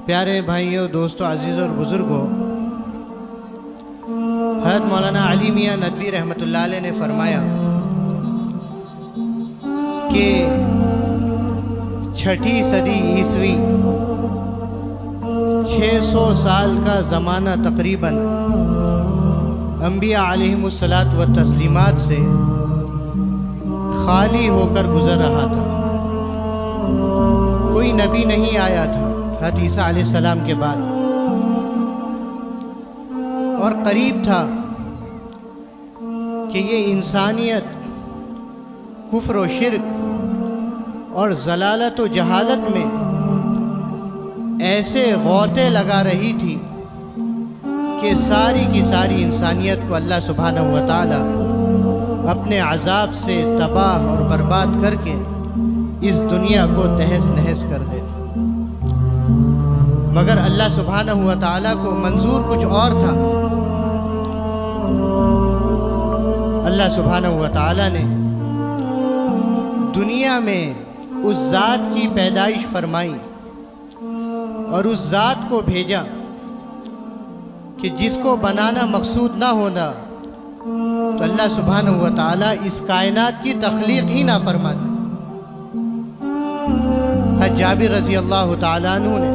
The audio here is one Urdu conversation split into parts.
پیارے بھائیوں، دوستوں، عزیزوں اور بزرگوں، حضرت مولانا علی میاں ندوی رحمۃ اللہ علیہ نے فرمایا کہ 6ٹھی صدی عیسوی 600 سال کا زمانہ تقریباً انبیاء علیہم الصلاۃ والتسلیمات سے خالی ہو کر گزر رہا تھا۔ کوئی نبی نہیں آیا تھا حضرت عیسیٰ علیہ السلام کے بعد، اور قریب تھا کہ یہ انسانیت کفر و شرک اور ضلالت و جہالت میں ایسے غوطے لگا رہی تھی کہ ساری کی ساری انسانیت کو اللہ سبحانہ و تعالی اپنے عذاب سے تباہ اور برباد کر کے اس دنیا کو تہس نہس کر دیتا۔ مگر اللہ سبحانہ و تعالی کو منظور کچھ اور تھا۔ اللہ سبحانہ و تعالی نے دنیا میں اس ذات کی پیدائش فرمائی اور اس ذات کو بھیجا کہ جس کو بنانا مقصود نہ ہونا تو اللہ سبحانہ و تعالی اس کائنات کی تخلیق ہی نہ فرماتا۔ حضرت جابر رضی اللہ تعالیٰ عنہ نے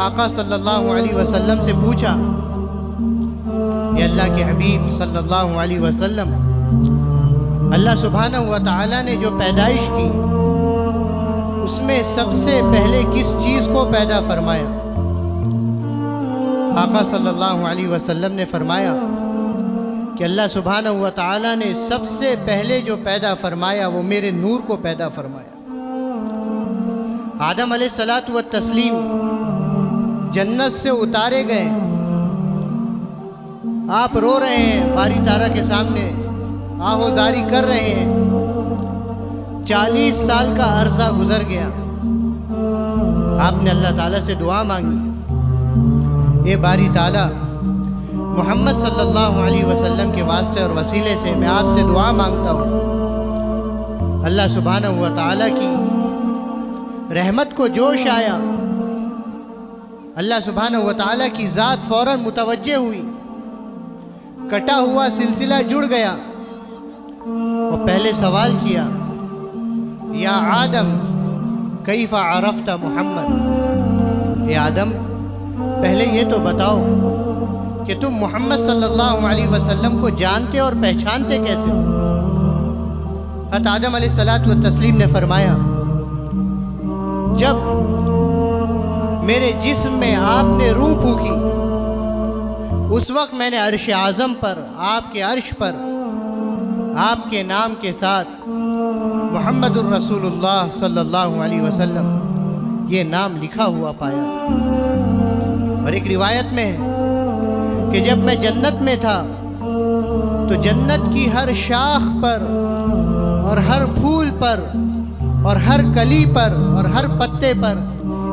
آقا صلی اللہ علیہ وسلم سے پوچھا، یا اللہ کے حبیب صلی اللہ علیہ وسلم، اللہ سبحانہ و تعالیٰ نے جو پیدائش کی اس میں سب سے پہلے کس چیز کو پیدا فرمایا؟ آقا صلی اللہ علیہ وسلم نے فرمایا کہ اللہ سبحانہ و تعالیٰ نے سب سے پہلے جو پیدا فرمایا وہ میرے نور کو پیدا فرمایا۔ آدم علیہ الصلاۃ والتسلیم جنت سے اتارے گئے، آپ رو رہے ہیں باری تعالیٰ کے سامنے، آہوزاری کر رہے ہیں۔ 40 سال کا عرصہ گزر گیا، آپ نے اللہ تعالیٰ سے دعا مانگی، اے باری تعالیٰ، محمد صلی اللہ علیہ وسلم کے واسطے اور وسیلے سے میں آپ سے دعا مانگتا ہوں۔ اللہ سبحانہ و تعالیٰ کی رحمت کو جوش آیا، اللہ سبحانہ و تعالیٰ کی ذات فوراً متوجہ ہوئی، کٹا ہوا سلسلہ جڑ گیا اور پہلے سوال کیا، یا آدم کیف عرفت محمد، اے آدم پہلے یہ تو بتاؤ کہ تم محمد صلی اللہ علیہ وسلم کو جانتے اور پہچانتے کیسے ہو؟ حضرت آدم علیہ الصلاۃ والتسلیم نے فرمایا، جب میرے جسم میں آپ نے روح پھونکی اس وقت میں نے عرش اعظم پر، آپ کے عرش پر، آپ کے نام کے ساتھ محمد الرسول اللہ صلی اللہ علیہ وسلم یہ نام لکھا ہوا پایا تھا۔ اور ایک روایت میں ہے کہ جب میں جنت میں تھا تو جنت کی ہر شاخ پر اور ہر پھول پر اور ہر کلی پر اور ہر پتے پر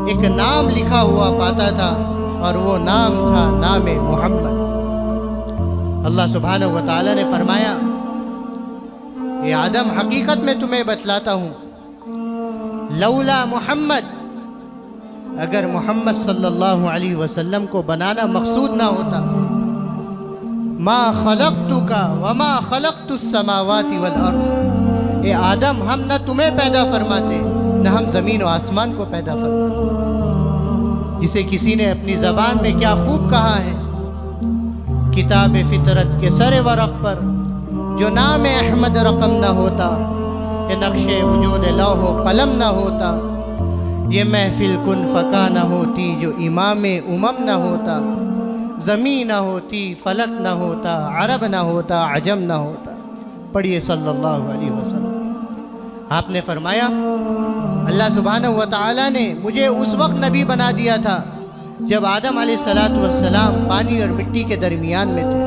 ایک نام لکھا ہوا پاتا تھا، اور وہ نام تھا نام محمد۔ اللہ سبحانہ و تعالی نے فرمایا، اے آدم حقیقت میں تمہیں بتلاتا ہوں، لولا محمد، اگر محمد صلی اللہ علیہ وسلم کو بنانا مقصود نہ ہوتا، ما خلقتک وما خلقت السماوات والارض، اے آدم ہم نہ تمہیں پیدا فرماتے نہ ہم زمین و آسمان کو پیدا فرماتے۔ جسے کسی نے اپنی زبان میں کیا خوب کہا ہے، کتاب فطرت کے سر ورق پر جو نام احمد رقم نہ ہوتا، یہ نقش وجود لوح و قلم نہ ہوتا، یہ محفل کن فکا نہ ہوتی جو امام امم نہ ہوتا، زمین نہ ہوتی، فلک نہ ہوتا، عرب نہ ہوتا، عجم نہ ہوتا۔ پڑھیے صلی اللہ علیہ وسلم۔ آپ نے فرمایا، اللہ سبحانہ و تعالیٰ نے مجھے اس وقت نبی بنا دیا تھا جب آدم علیہ الصلاۃ والسلام پانی اور مٹی کے درمیان میں تھے،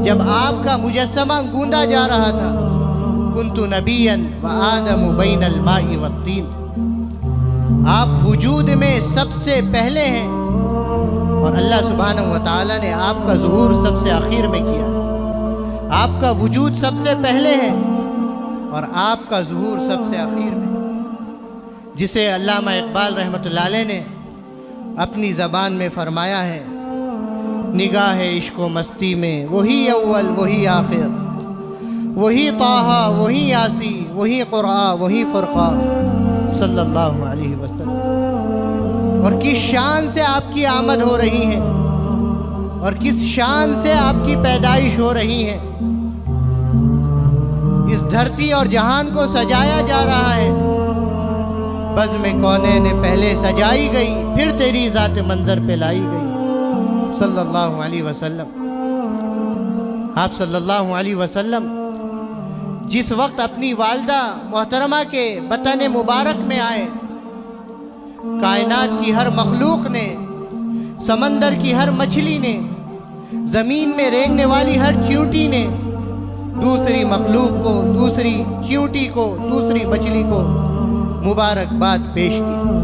جب آپ کا مجسمہ گوندا جا رہا تھا، کنت نبیا وآدم بین الماء والطین، آپ وجود میں سب سے پہلے ہیں، اور اللہ سبحانہ و تعالیٰ نے آپ کا ظہور سب سے آخر میں کیا۔ آپ کا وجود سب سے پہلے ہے اور آپ کا ظہور سب سے آخر میں، جسے علامہ اقبال رحمۃ اللہ علیہ نے اپنی زبان میں فرمایا ہے، نگاہ عشق و مستی میں وہی اول وہی آخر، وہی طٰہٰ وہی یاسی، وہی قرآن وہی فرقان صلی اللہ علیہ وسلم۔ اور کس شان سے آپ کی آمد ہو رہی ہے، اور کس شان سے آپ کی پیدائش ہو رہی ہے۔ اس دھرتی اور جہان کو سجایا جا رہا ہے، بزم کونین پہلے سجائی گئی، پھر تیری ذات منظر پہ لائی گئی صلی اللہ علیہ وسلم۔ آپ صلی اللہ علیہ وسلم جس وقت اپنی والدہ محترمہ کے بطن مبارک میں آئے، کائنات کی ہر مخلوق نے، سمندر کی ہر مچھلی نے، زمین میں رینگنے والی ہر چیونٹی نے دوسری مخلوق کو، دوسری چیونٹی کو، دوسری مچھلی کو مبارکباد پیش کی۔